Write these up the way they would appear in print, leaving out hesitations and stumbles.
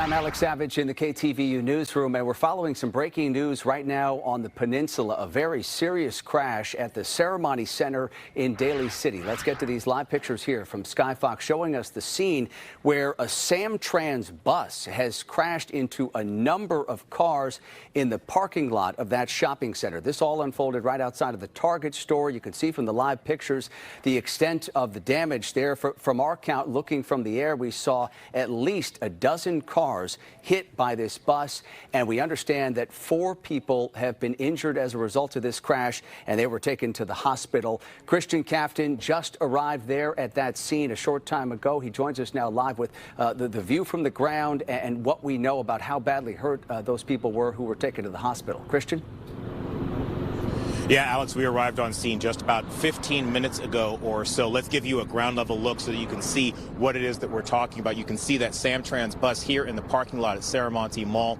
I'm Alex Savage in the KTVU newsroom, and we're following some breaking news right now on the peninsula. A very serious crash at the Serramonte Center in Daly City. Let's get to these live pictures here from Sky Fox showing us the scene where a SamTrans bus has crashed into a number of cars in the parking lot of that shopping center. This all unfolded right outside of the Target store. You can see from the live pictures the extent of the damage there. From our count, looking from the air, we saw at least a dozen cars hit by this bus, and we understand that 4 people have been injured as a result of this crash, and they were taken to the hospital. Christian Captain just arrived there at that scene a short time ago. He joins us now live with the view from the ground and what we know about how badly hurt those people were who were taken to the hospital. Christian? Yeah, Alex, we arrived on scene just about 15 minutes ago or so. Let's give you a ground level look so that you can see what it is that we're talking about. You can see that SamTrans bus here in the parking lot at Serramonte Mall,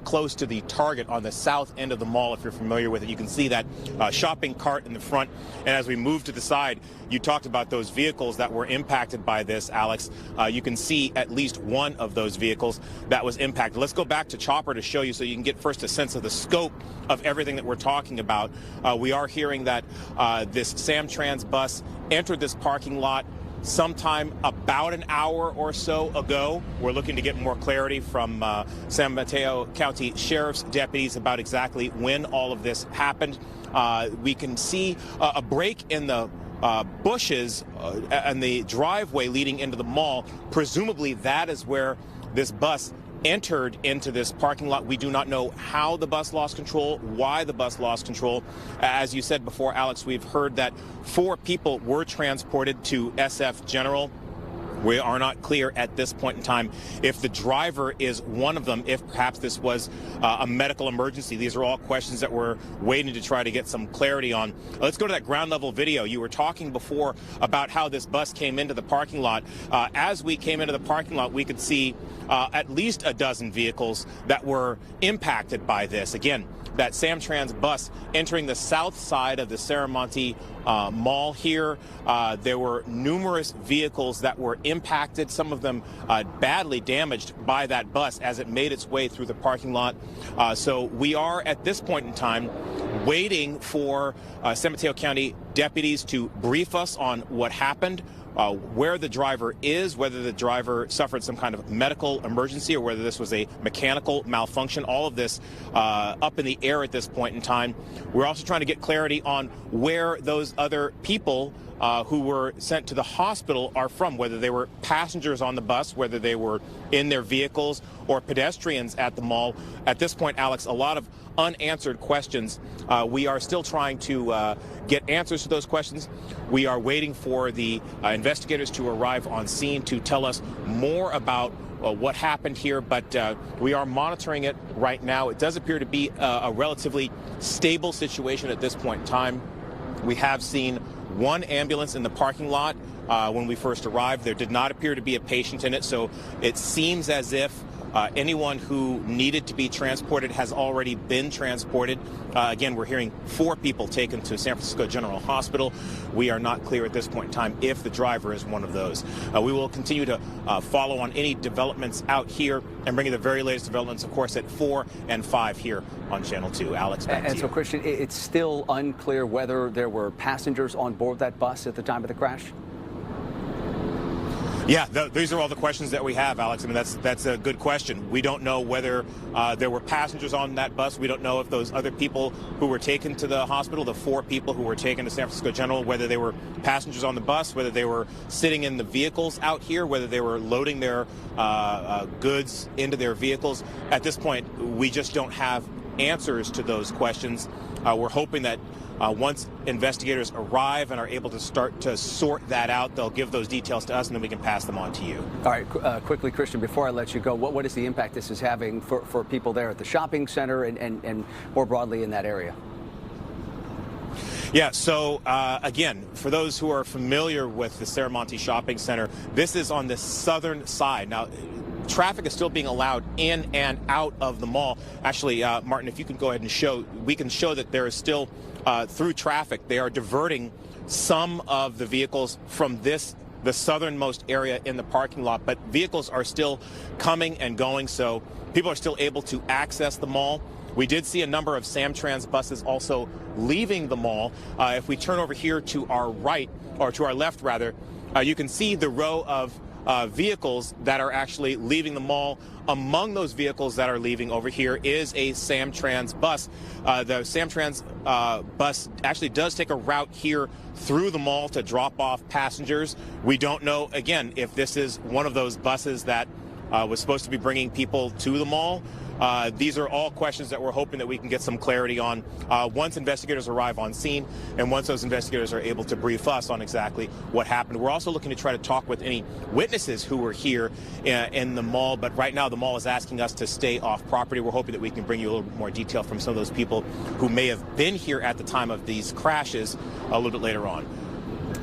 close to the Target on the south end of the mall, if you're familiar with it. You can see that shopping cart in the front. And as we move to the side, you talked about those vehicles that were impacted by this, Alex. You can see at least one of those vehicles that was impacted. Let's go back to Chopper to show you so you can get first a sense of the scope of everything that we're talking about. We are hearing that this SamTrans bus entered this parking lot sometime about an hour or so ago. We're looking to get more clarity from San Mateo County Sheriff's deputies about exactly when all of this happened. We can see a break in the bushes and the driveway leading into the mall. Presumably that is where this bus entered into this parking lot. We do not know how the bus lost control, why the bus lost control. As you said before, Alex, we've heard that 4 people were transported to SF General. We are not clear at this point in time if the driver is one of them, if perhaps this was a medical emergency. These are all questions that we're waiting to try to get some clarity on. Let's go to that ground level video. You were talking before about how this bus came into the parking lot. As we came into the parking lot, we could see at least a dozen vehicles that were impacted by this. Again, that SamTrans bus entering the south side of the Serramonte Mall here. There were numerous vehicles that were impacted, some of them badly damaged by that bus as it made its way through the parking lot. So we are at this point in time waiting for San Mateo County deputies to brief us on what happened, where the driver is, whether the driver suffered some kind of medical emergency or whether this was a mechanical malfunction. All of this up in the air at this point in time. We're also trying to get clarity on where those other people who were sent to the hospital are from, whether they were passengers on the bus, whether they were in their vehicles or pedestrians at the mall. At this point, Alex, a lot of unanswered questions. We are still trying to get answers to those questions. We are waiting for the investigators to arrive on scene to tell us more about what happened here, but we are monitoring it right now. It does appear to be a relatively stable situation at this point in time. We have seen one ambulance in the parking lot when we first arrived. There did not appear to be a patient in it, so it seems as if anyone who needed to be transported has already been transported. Again, we're hearing 4 people taken to San Francisco General Hospital. We are not clear at this point in time if the driver is one of those. We will continue to follow on any developments out here and bring you the very latest developments, of course, at 4 and 5 here on Channel 2. Alex, back to you. And so, Christian, it's still unclear whether there were passengers on board that bus at the time of the crash? Yeah, these are all the questions that we have, Alex. I mean, that's a good question. We don't know whether there were passengers on that bus. We don't know if those other people who were taken to the hospital, the 4 people who were taken to San Francisco General, whether they were passengers on the bus, whether they were sitting in the vehicles out here, whether they were loading their goods into their vehicles. At this point, we just don't have answers to those questions. We're hoping that once investigators arrive and are able to start to sort that out, they'll give those details to us, and then we can pass them on to you. All right, quickly, Christian, before I let you go, what is the impact this is having for people there at the shopping center and more broadly in that area? Yeah, so again, for those who are familiar with the Serramonte Shopping Center, this is on the southern side. Now, traffic is still being allowed in and out of the mall. Actually, Martin, if you can go ahead and show, we can show that there is still through traffic. They are diverting some of the vehicles from this the southernmost area in the parking lot, but vehicles are still coming and going, so people are still able to access the mall. We did see a number of SamTrans buses also leaving the mall. If we turn over here to our right, or to our left rather, you can see the row of vehicles that are actually leaving the mall. Among those vehicles that are leaving over here is a SamTrans bus. The SamTrans bus actually does take a route here through the mall to drop off passengers. We don't know, again, if this is one of those buses that was supposed to be bringing people to the mall. These are all questions that we're hoping that we can get some clarity on once investigators arrive on scene and once those investigators are able to brief us on exactly what happened. We're also looking to try to talk with any witnesses who were here in the mall, but right now the mall is asking us to stay off property. We're hoping that we can bring you a little bit more detail from some of those people who may have been here at the time of these crashes a little bit later on.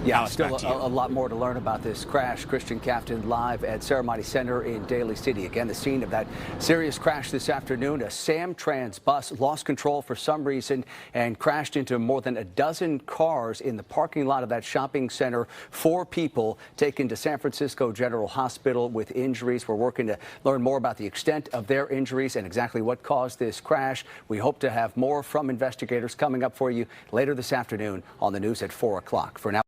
Yeah, Alex, still a lot more to learn about this crash. Christian Captain live at Serramonte Center in Daly City. Again, the scene of that serious crash this afternoon. A SamTrans bus lost control for some reason and crashed into more than a dozen cars in the parking lot of that shopping center. 4 people taken to San Francisco General Hospital with injuries. We're working to learn more about the extent of their injuries and exactly what caused this crash. We hope to have more from investigators coming up for you later this afternoon on the news at 4 o'clock. For now.